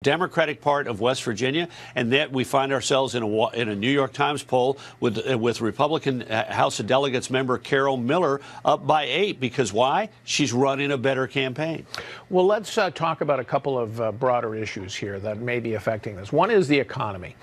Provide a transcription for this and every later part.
Democratic part of West Virginia, and that we find ourselves in a New York Times poll with Republican House of Delegates member Carol Miller up by 8. Because why? She's running a better campaign. Well, let's talk about a couple of broader issues here that may be affecting this. One is the economy.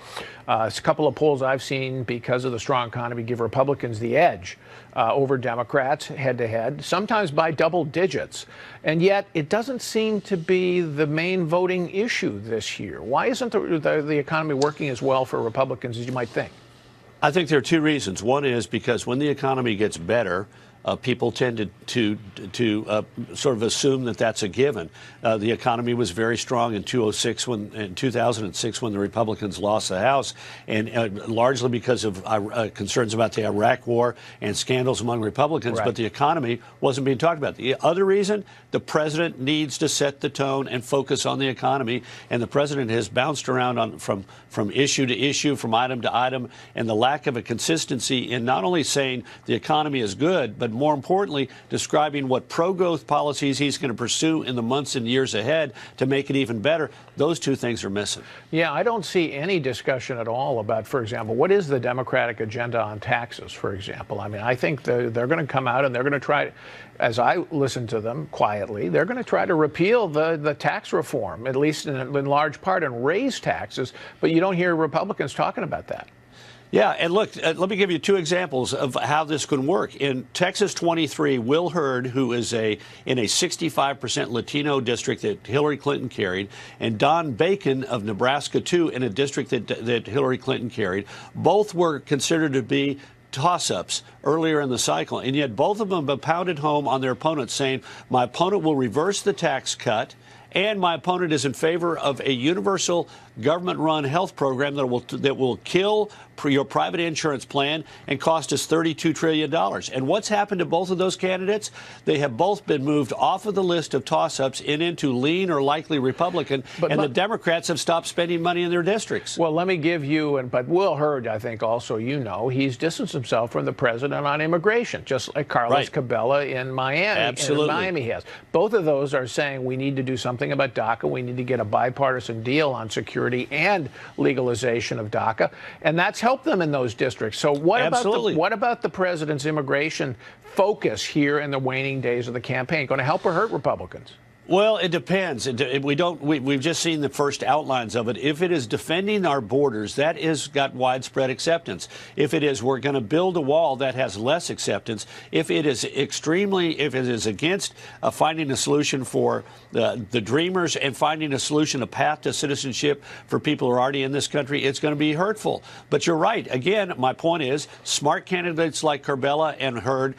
A couple of polls I've seen, because of the strong economy, give Republicans the edge over Democrats head-to-head, sometimes by double digits. And yet it doesn't seem to be the main voting issue this year. Why isn't the economy working as well for Republicans as you might think? I think there are two reasons. One is because when the economy gets better, people tend to sort of assume that that's a given. The economy was very strong in 2006 when the Republicans lost the House, and largely because of concerns about the Iraq War and scandals among Republicans. Right. But the economy wasn't being talked about. The other reason, the president needs to set the tone and focus on the economy, and the president has bounced around from issue to issue, from item to item, and the lack of a consistency in not only saying the economy is good, but more importantly, describing what pro-growth policies he's going to pursue in the months and years ahead to make it even better. Those two things are missing. Yeah, I don't see any discussion at all about, for example, what is the Democratic agenda on taxes, for example. I mean, I think they're going to come out and they're going to try, as I listen to them quietly, they're going to try to repeal the tax reform, at least in large part, and raise taxes. But you don't hear Republicans talking about that. Yeah, and look, let me give you two examples of how this can work. In Texas 23, Will Hurd, who is in a 65% Latino district that Hillary Clinton carried, and Don Bacon of Nebraska 2 in a district that Hillary Clinton carried, both were considered to be toss-ups earlier in the cycle, and yet both of them have pounded home on their opponents, saying, my opponent will reverse the tax cut, and my opponent is in favor of a universal government-run health program that will kill your private insurance plan and cost us $32 trillion. And what's happened to both of those candidates? They have both been moved off of the list of toss-ups and into lean or likely Republican, and the Democrats have stopped spending money in their districts. Well, let me give you, but Will Hurd, I think also, he's distanced himself from the president on immigration, just like Carlos Cabela in Miami. Absolutely. In Miami has. Both of those are saying we need to do something about DACA. We need to get a bipartisan deal on security and legalization of DACA, and that's helped them in those districts. So what about the president's immigration focus here in the waning days of the campaign? Going to help or hurt Republicans? Well, it depends. We've just seen the first outlines of it. If it is defending our borders, that has got widespread acceptance. If it is we're going to build a wall, that has less acceptance. If it is against finding a solution for the dreamers and finding a solution, a path to citizenship for people who are already in this country, it's going to be hurtful. But you're right. Again, my point is smart candidates like Corbella and Hurd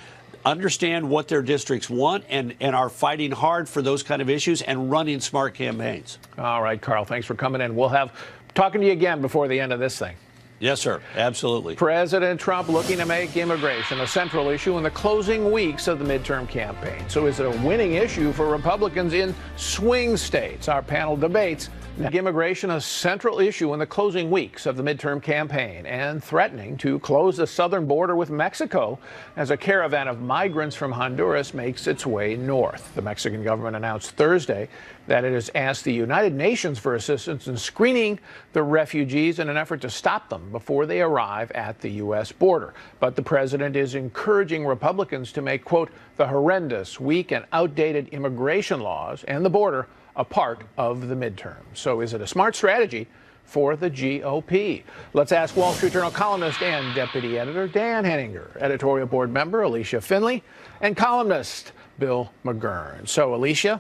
understand what their districts want and are fighting hard for those kind of issues and running smart campaigns. All right, Carl, thanks for coming in. We'll have talking to you again before the end of this thing. Yes, sir. Absolutely. President Trump looking to make immigration a central issue in the closing weeks of the midterm campaign. So is it a winning issue for Republicans in swing states? Our panel debates. Immigration a central issue in the closing weeks of the midterm campaign and threatening to close the southern border with Mexico as a caravan of migrants from Honduras makes its way north. The Mexican government announced Thursday that it has asked the United Nations for assistance in screening the refugees in an effort to stop them before they arrive at the U.S. border. But the president is encouraging Republicans to make, quote, the horrendous, weak and outdated immigration laws and the border a part of the midterm. So is it a smart strategy for the GOP? Let's ask Wall Street Journal columnist and deputy editor Dan Henninger, editorial board member Alicia Finley, and columnist Bill McGurn. So, Alicia,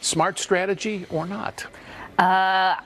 smart strategy or not? I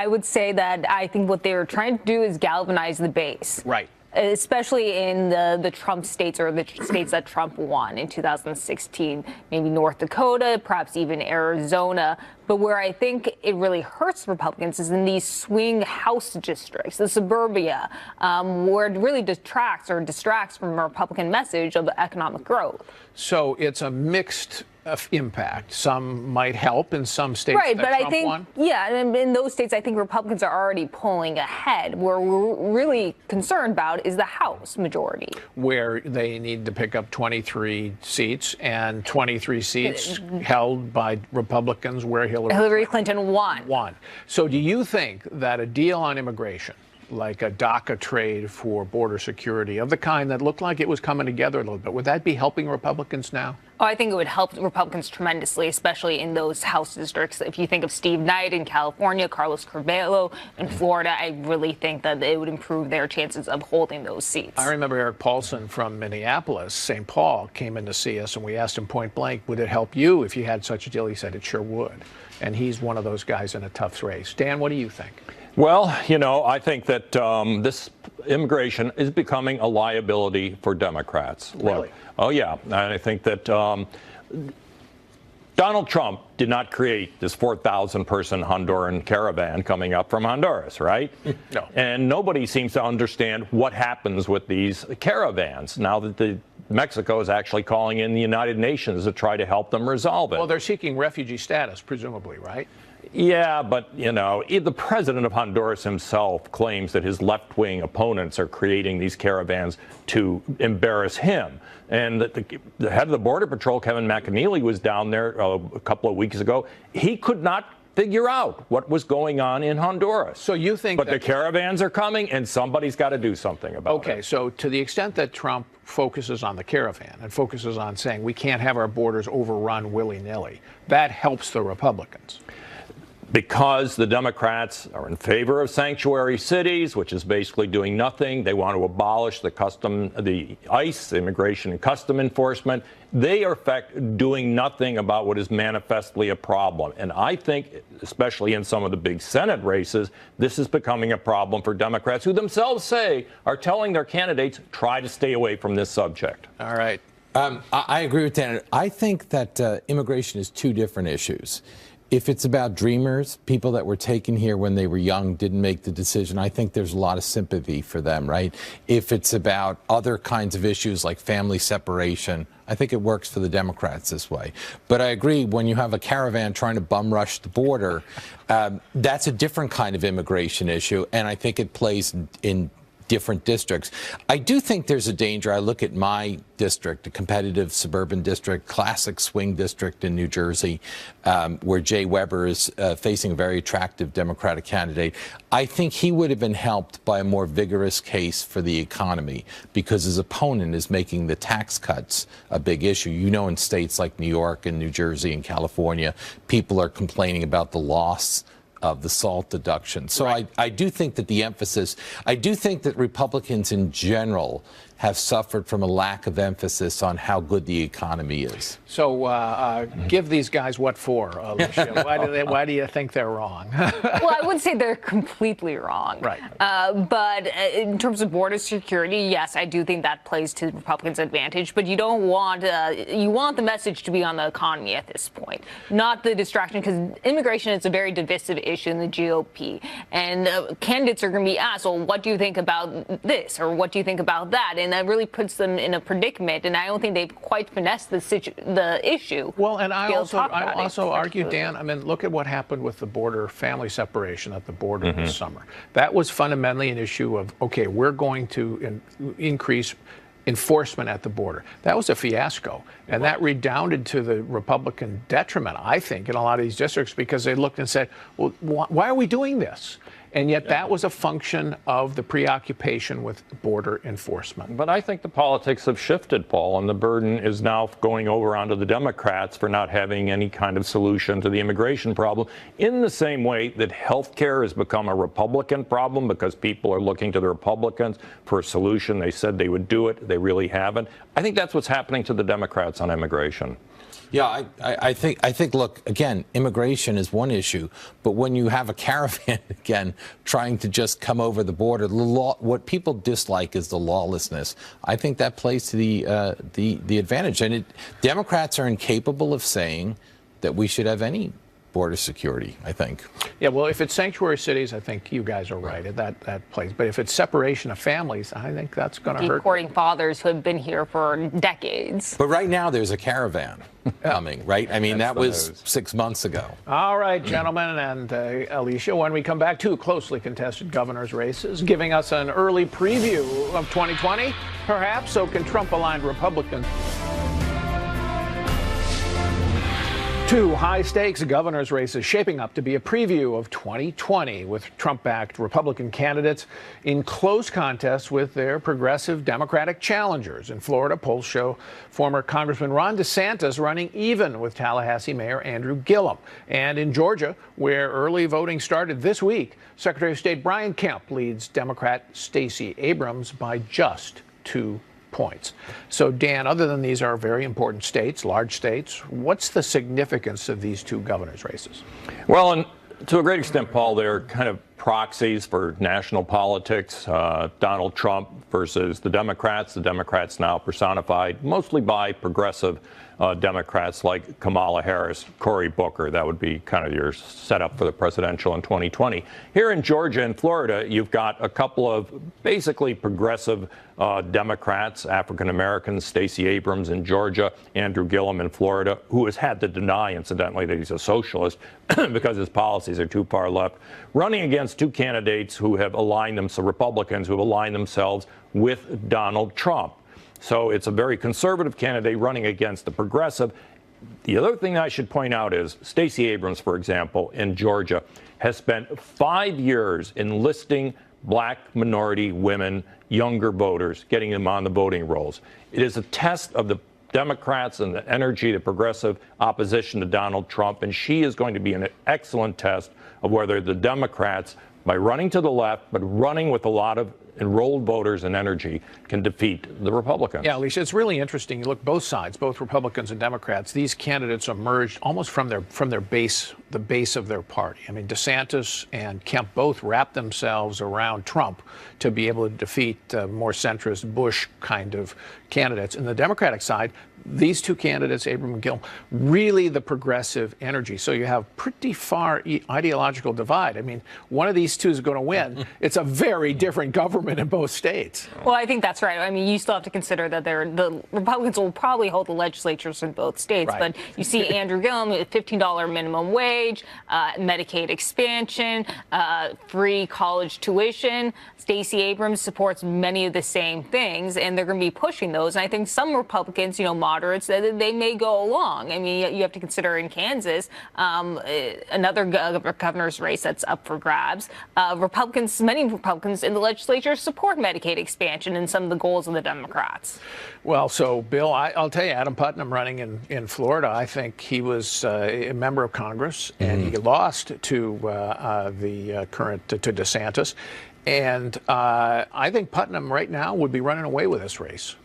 would say that I think what they're trying to do is galvanize the base. Right. Especially in the Trump states, or the states that Trump won in 2016, maybe North Dakota, perhaps even Arizona. But where I think it really hurts Republicans is in these swing House districts, the suburbia, where it really distracts from a Republican message of economic growth. So it's a mixed impact. Some might help in some states right, that but Trump I think, won. yeah, and in those states, I think Republicans are already pulling ahead. Where we're really concerned about is the House majority, where they need to pick up 23 seats, and 23 seats held by Republicans where Hillary Clinton won. So do you think that a deal on immigration, like a DACA trade for border security of the kind that looked like it was coming together a little bit, would that be helping Republicans now? Oh, I think it would help Republicans tremendously, especially in those House districts. If you think of Steve Knight in California, Carlos Curbelo in Florida, I really think that it would improve their chances of holding those seats. I remember Eric Paulson from Minneapolis, St. Paul, came in to see us, and we asked him point blank, would it help you if you had such a deal? He said it sure would. And he's one of those guys in a tough race. Dan, what do you think? Well, I think that this immigration is becoming a liability for Democrats. Really? Look, oh, yeah. And I think that Donald Trump did not create this 4,000-person Honduran caravan coming up from Honduras, right? No. And nobody seems to understand what happens with these caravans now that Mexico is actually calling in the United Nations to try to help them resolve it. Well, they're seeking refugee status, presumably, right? Yeah, but, the president of Honduras himself claims that his left-wing opponents are creating these caravans to embarrass him. And the head of the Border Patrol, Kevin McAneely, was down there a couple of weeks ago. He could not figure out what was going on in Honduras. So you think But the caravans are coming, and somebody's got to do something about it. Okay, so to the extent that Trump focuses on the caravan and focuses on saying we can't have our borders overrun willy-nilly, that helps the Republicans. Because the Democrats are in favor of sanctuary cities, which is basically doing nothing. They want to abolish the ICE, Immigration and Custom Enforcement. They are, in fact, doing nothing about what is manifestly a problem. And I think, especially in some of the big Senate races, this is becoming a problem for Democrats who themselves are telling their candidates, try to stay away from this subject. All right. I agree with Dan. I think that immigration is two different issues. If it's about dreamers, people that were taken here when they were young, didn't make the decision, I think there's a lot of sympathy for them, right? If it's about other kinds of issues like family separation, I think it works for the Democrats this way. But I agree, when you have a caravan trying to bum rush the border, that's a different kind of immigration issue, and I think it plays in different districts. I do think there's a danger. I look at my district, a competitive suburban district, classic swing district in New Jersey, where Jay Weber is facing a very attractive Democratic candidate. I think he would have been helped by a more vigorous case for the economy because his opponent is making the tax cuts a big issue. In states like New York and New Jersey and California, people are complaining about the loss of the SALT deduction. So right. I do think that I do think that Republicans in general have suffered from a lack of emphasis on how good the economy is. So give these guys what for, Alicia? Why do you think they're wrong? Well, I would say they're completely wrong. Right. But in terms of border security, yes, I do think that plays to Republicans' advantage. But you don't want you want the message to be on the economy at this point, not the distraction, because immigration is a very divisive issue in the GOP, and candidates are going to be asked, well, what do you think about this, or what do you think about that? And that really puts them in a predicament, and I don't think they've quite finessed the issue. Well, and I also argue, Dan, I mean, look at what happened with the border family separation at the border this summer. That was fundamentally an issue of, okay, we're going to increase enforcement at the border. That was a fiasco, and that redounded to the Republican detriment, I think, in a lot of these districts, because they looked and said, well, why are we doing this? And yet that was a function of the preoccupation with border enforcement. But I think the politics have shifted, Paul, and the burden is now going over onto the Democrats for not having any kind of solution to the immigration problem, in the same way that health care has become a Republican problem because people are looking to the Republicans for a solution. They said they would do it. They really haven't. I think that's what's happening to the Democrats on immigration. Yeah, I think, look, again, immigration is one issue, but when you have a caravan, again, trying to just come over the border, what people dislike is the lawlessness. I think that plays to the advantage. And Democrats are incapable of saying that we should have any border security, I think. Yeah, well, if it's sanctuary cities, I think you guys are right at that place. But if it's separation of families, I think that's going to hurt. Deporting fathers who have been here for decades. But right now, there's a caravan coming, right? I mean, that was 6 months ago. All right, gentlemen, and Alicia, when we come back, two closely contested governor's races, giving us an early preview of 2020, perhaps, so can Trump-aligned Republicans. Two high-stakes governor's races shaping up to be a preview of 2020 with Trump-backed Republican candidates in close contests with their progressive Democratic challengers. In Florida, polls show former Congressman Ron DeSantis running even with Tallahassee Mayor Andrew Gillum. And in Georgia, where early voting started this week, Secretary of State Brian Kemp leads Democrat Stacey Abrams by just 2 points. So, Dan, other than these are very important states, large states, what's the significance of these two governor's races? Well, and to a great extent, Paul, they're kind of proxies for national politics. Donald Trump versus the Democrats now personified mostly by progressive Democrats like Kamala Harris, Cory Booker. That would be kind of your setup for the presidential in 2020. Here in Georgia and Florida, you've got a couple of basically progressive Democrats, African Americans, Stacey Abrams in Georgia, Andrew Gillum in Florida, who has had to deny, incidentally, that he's a socialist because his policies are too far left, running against two candidates who have aligned themselves, Republicans who have aligned themselves with Donald Trump. So it's a very conservative candidate running against the progressive. The other thing I should point out is Stacey Abrams, for example, in Georgia, has spent 5 years enlisting black minority women, younger voters, getting them on the voting rolls. It is a test of the Democrats and the energy, the progressive opposition to Donald Trump, and she is going to be an excellent test of whether the Democrats, by running to the left, but running with a lot of enrolled voters and energy, can defeat the Republicans. Yeah, Alicia, it's really interesting. You look both sides, both Republicans and Democrats. These candidates emerged almost from their base, the base of their party. I mean, DeSantis and Kemp both wrapped themselves around Trump to be able to defeat more centrist Bush kind of candidates. In the Democratic side, these two candidates, Abrams and Gillum, really the progressive energy. So you have pretty far ideological divide. I mean, one of these two is going to win. It's a very different government in both states. Well, I think that's right. I mean, you still have to consider that the Republicans will probably hold the legislatures in both states. Right. But you see Andrew Gillum, $15 minimum wage, Medicaid expansion, free college tuition. Stacey Abrams supports many of the same things, and they're going to be pushing those. And I think some Republicans, moderates, they may go along. I mean, you have to consider in Kansas, another governor's race that's up for grabs. Many Republicans in the legislature support Medicaid expansion and some of the goals of the Democrats. Well, so, Bill, I'll tell you, Adam Putnam running in Florida, I think he was a member of Congress, and he lost to the current, to DeSantis. And I think Putnam right now would be running away with this race.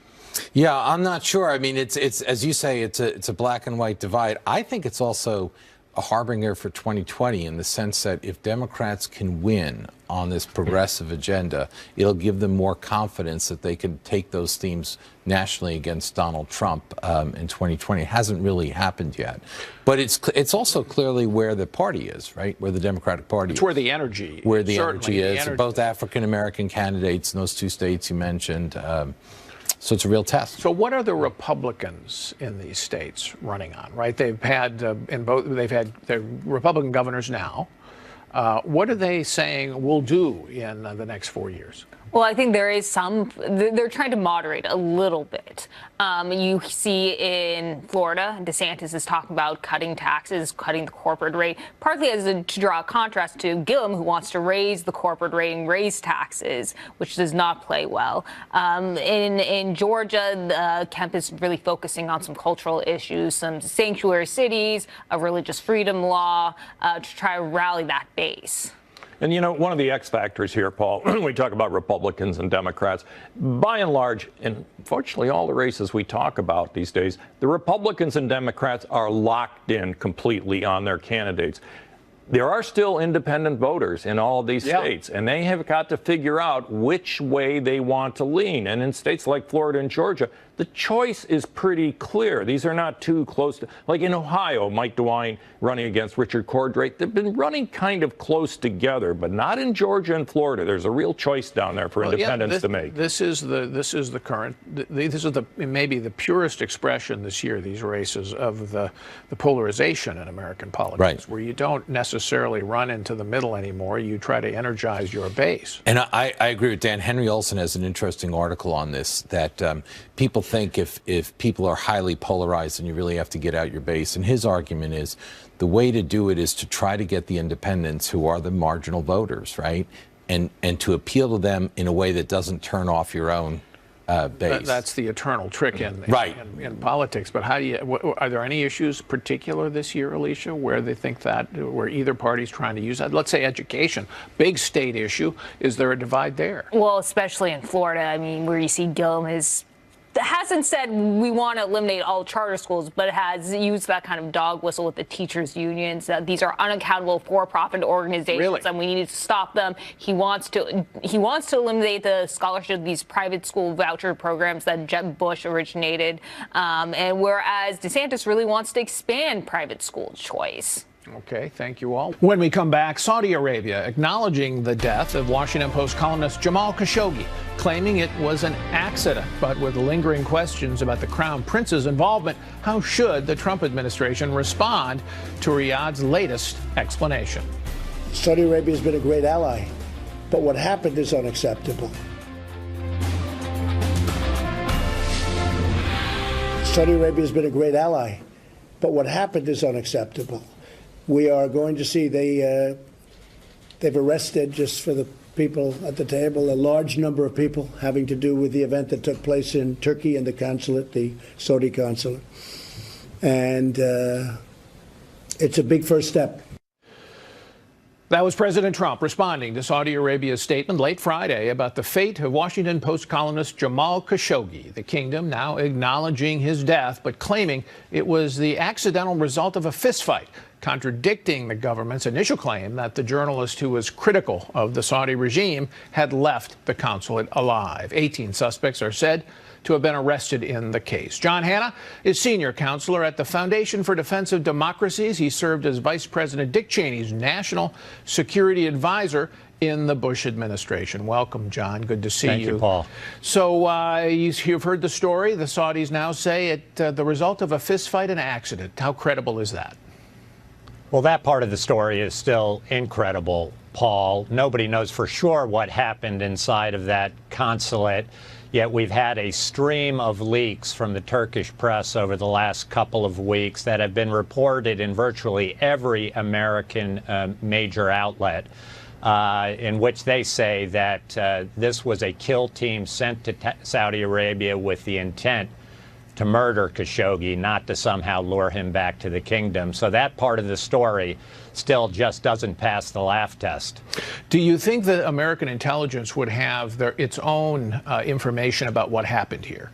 Yeah, I'm not sure. I mean, it's as you say, it's a black and white divide. I think it's also a harbinger for 2020 in the sense that if Democrats can win on this progressive agenda, it'll give them more confidence that they can take those themes nationally against Donald Trump in 2020. It hasn't really happened yet. But it's also clearly where the party is, right? Where the Democratic Party is. It's where the energy is. Where the energy is. Both African-American candidates in those two states you mentioned. So it's a real test. So what are the Republicans in these states running on, right? They've had they've had their Republican governors now. What are they saying we'll do in the next 4 years? Well, I think there is they're trying to moderate a little bit. You see in Florida, DeSantis is talking about cutting taxes, cutting the corporate rate, partly to draw a contrast to Gillum, who wants to raise the corporate rate and raise taxes, which does not play well. In Georgia, Kemp is really focusing on some cultural issues, some sanctuary cities, a religious freedom law, to try to rally that base. And, one of the X factors here, Paul, when we talk about Republicans and Democrats, by and large, and fortunately all the races we talk about these days, the Republicans and Democrats are locked in completely on their candidates. there are still independent voters in all of these states, and they have got to figure out which way they want to lean. And in states like Florida and Georgia, the choice is pretty clear. These are not too close to, like in Ohio, Mike DeWine running against Richard Cordray. They've been running kind of close together, but not in Georgia and Florida. There's a real choice down there for independents to make. This is the current. This is maybe the purest expression this year. These races of the polarization in American politics, right, where you don't necessarily run into the middle anymore. You try to energize your base. And I agree with Dan. Henry Olson has an interesting article on this, that people think if people are highly polarized, then you really have to get out your base. And his argument is the way to do it is to try to get the independents, who are the marginal voters, right, and to appeal to them in a way that doesn't turn off your own base. That's the eternal trick in politics. But how do you? Are there any issues particular this year, Alicia, where they think that, where either party's trying to use that? Let's say education, big state issue. Is there a divide there? Well, especially in Florida. I mean, where you see Gillum hasn't said we want to eliminate all charter schools, but has used that kind of dog whistle with the teachers' unions. These are unaccountable for-profit organizations, and we need to stop them. He wants to eliminate the scholarship of these private school voucher programs that Jeb Bush originated, and whereas DeSantis really wants to expand private school choice. Okay, thank you all. When we come back, Saudi Arabia acknowledging the death of Washington Post columnist Jamal Khashoggi, claiming it was an accident, but with lingering questions about the Crown Prince's involvement. How should the Trump administration respond to Riyadh's latest explanation? Saudi Arabia has been a great ally, but what happened is unacceptable. Saudi Arabia has been a great ally, but what happened is unacceptable. We are going to see they've arrested, just for the people at the table, a large number of people having to do with the event that took place in Turkey and the consulate, the Saudi consulate. And it's a big first step. That was President Trump responding to Saudi Arabia's statement late Friday about the fate of Washington Post columnist Jamal Khashoggi. The kingdom now acknowledging his death, but claiming it was the accidental result of a fistfight, contradicting the government's initial claim that the journalist who was critical of the Saudi regime had left the consulate alive. 18 suspects are said to have been arrested in the case. John Hanna is senior counselor at the Foundation for Defense of Democracies. He served as Vice President Dick Cheney's national security advisor in the Bush administration. Welcome, John. Good to see you. Thank you, Paul. So you've heard the story. The Saudis now say it the result of a fistfight and accident. How credible is that? Well, that part of the story is still incredible, Paul. Nobody knows for sure what happened inside of that consulate, yet we've had a stream of leaks from the Turkish press over the last couple of weeks that have been reported in virtually every American major outlet, in which they say that this was a kill team sent to Saudi Arabia with the intent to murder Khashoggi, not to somehow lure him back to the kingdom. So that part of the story still just doesn't pass the laugh test. Do you think that American intelligence would have its own information about what happened here?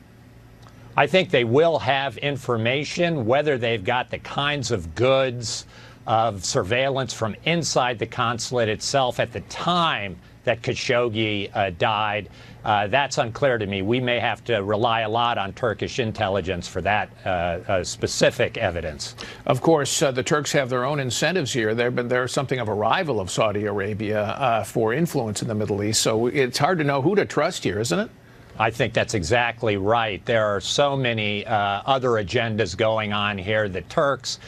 I think they will have information. Whether they've got the kinds of goods of surveillance from inside the consulate itself at the time that Khashoggi died, that's unclear to me. We may have to rely a lot on Turkish intelligence for that specific evidence. Of course, the Turks have their own incentives here. They're something of a rival of Saudi Arabia for influence in the Middle East. So it's hard to know who to trust here, isn't it? I think that's exactly right. There are so many other agendas going on here. The Turks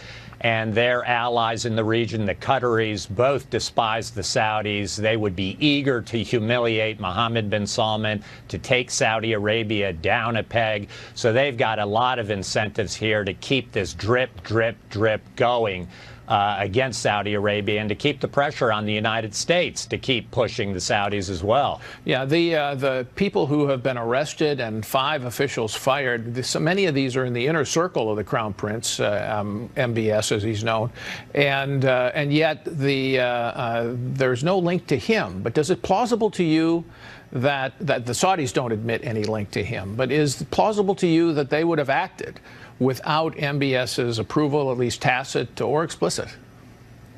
and their allies in the region, the Qataris, both despise the Saudis. They would be eager to humiliate Mohammed bin Salman, to take Saudi Arabia down a peg. So they've got a lot of incentives here to keep this drip, drip, drip going against Saudi Arabia, and to keep the pressure on the United States to keep pushing the Saudis as well. Yeah, the people who have been arrested and 5 officials fired, so many of these are in the inner circle of the Crown Prince, MBS as he's known, and yet there's no link to him. But is it plausible to you that the Saudis don't admit any link to him, but is it plausible to you that they would have acted without MBS's approval, at least tacit or explicit?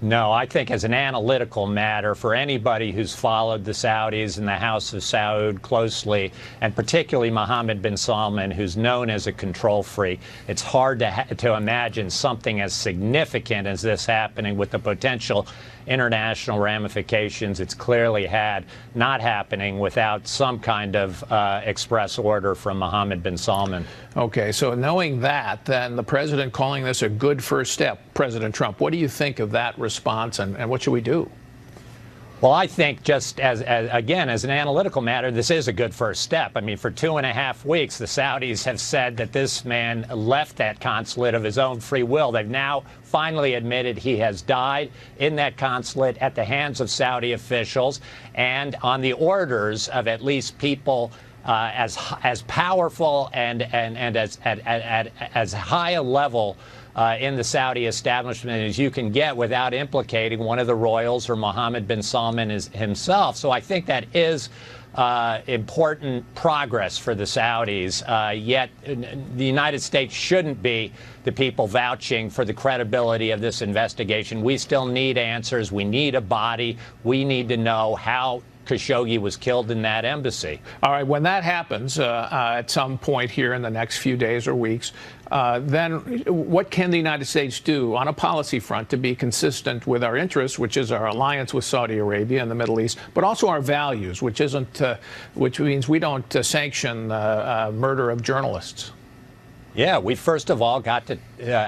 No, I think as an analytical matter, for anybody who's followed the Saudis and the House of Saud closely, and particularly Mohammed bin Salman, who's known as a control freak, it's hard to imagine something as significant as this happening with the potential international ramifications it's clearly had, not happening without some kind of express order from Mohammed bin Salman. Okay, so knowing that, then the president calling this a good first step, President Trump, what do you think of that response, and what should we do? Well, I think just again, as an analytical matter, this is a good first step. I mean, for 2.5 weeks, the Saudis have said that this man left that consulate of his own free will. They've now finally admitted he has died in that consulate at the hands of Saudi officials and on the orders of at least people as powerful and at as high a level in the Saudi establishment as you can get without implicating one of the royals or Mohammed bin Salman himself. So I think that is important progress for the Saudis. Yet the United States shouldn't be the people vouching for the credibility of this investigation. We still need answers. We need a body. We need to know how Khashoggi was killed in that embassy. All right, when that happens at some point here in the next few days or weeks, then what can the United States do on a policy front to be consistent with our interests, which is our alliance with Saudi Arabia and the Middle East, but also our values, which means we don't sanction murder of journalists? Yeah, we first of all got to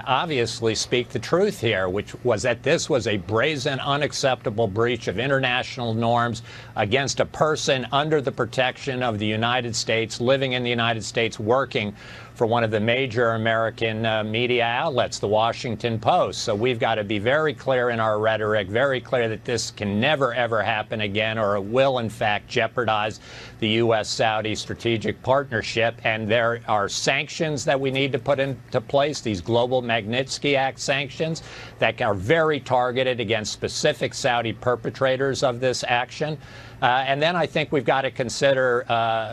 obviously speak the truth here, which was that this was a brazen, unacceptable breach of international norms against a person under the protection of the United States, living in the United States, working for one of the major American media outlets, the Washington Post. So we've got to be very clear in our rhetoric, very clear that this can never, ever happen again, or it will, in fact, jeopardize the U.S.-Saudi strategic partnership. And there are sanctions that we need to put into place, these global Magnitsky Act sanctions that are very targeted against specific Saudi perpetrators of this action. And then I think we've got to consider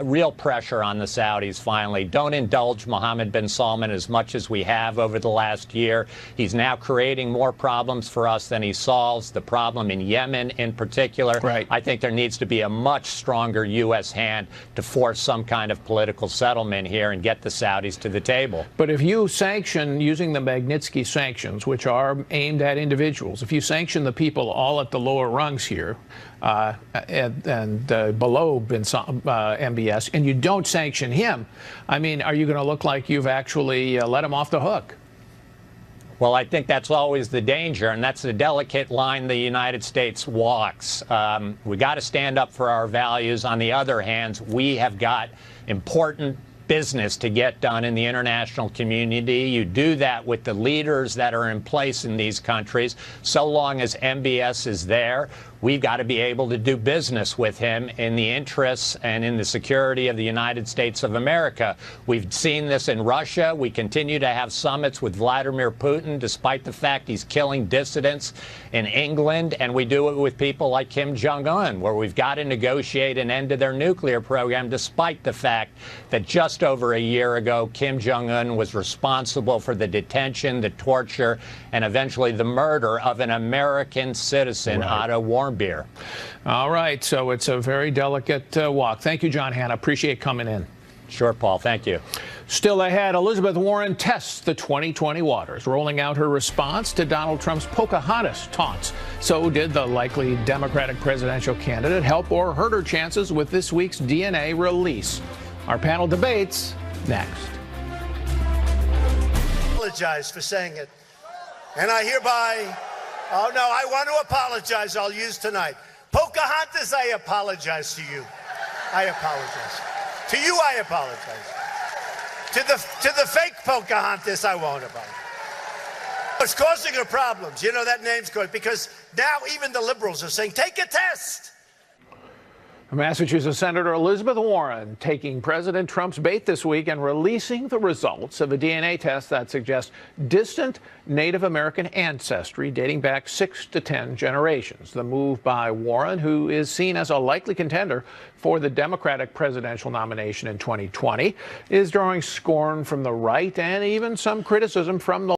real pressure on the Saudis finally. Don't indulge Mohammed bin Salman as much as we have over the last year. He's now creating more problems for us than he solves, the problem in Yemen in particular. Right. I think there needs to be a much stronger U.S. hand to force some kind of political settlement here and get the Saudis to the table. But if you sanction using the Magnitsky sanctions, which are aimed at individuals, if you sanction the people all at the lower rungs here, and below MBS, and you don't sanction him, I mean, are you going to look like you've actually let him off the hook? Well, I think that's always the danger, and that's the delicate line the United States walks. We got to stand up for our values. On the other hand, we have got important business to get done in the international community. You do that with the leaders that are in place in these countries. So long as MBS is there, we've got to be able to do business with him in the interests and in the security of the United States of America. We've seen this in Russia. We continue to have summits with Vladimir Putin, despite the fact he's killing dissidents in England. And we do it with people like Kim Jong-un, where we've got to negotiate an end to their nuclear program, despite the fact that just over a year ago, Kim Jong-un was responsible for the detention, the torture, and eventually the murder of an American citizen, Otto Warmbier. All right, so it's a very delicate walk. Thank you, John Hanna. Appreciate coming in. Sure, Paul. Thank you. Still ahead, Elizabeth Warren tests the 2020 waters, rolling out her response to Donald Trump's Pocahontas taunts. So did the likely Democratic presidential candidate help or hurt her chances with this week's DNA release? Our panel debates next. I apologize for saying it. And I hereby, oh no, I want to apologize. I'll use tonight. Pocahontas, I apologize to you. I apologize. To you, I apologize. To the fake Pocahontas, I won't apologize. It's causing her problems. You know, that name's good because now even the liberals are saying, take a test. Massachusetts Senator Elizabeth Warren taking President Trump's bait this week and releasing the results of a DNA test that suggests distant Native American ancestry dating back 6 to 10 generations. The move by Warren, who is seen as a likely contender for the Democratic presidential nomination in 2020, is drawing scorn from the right and even some criticism from the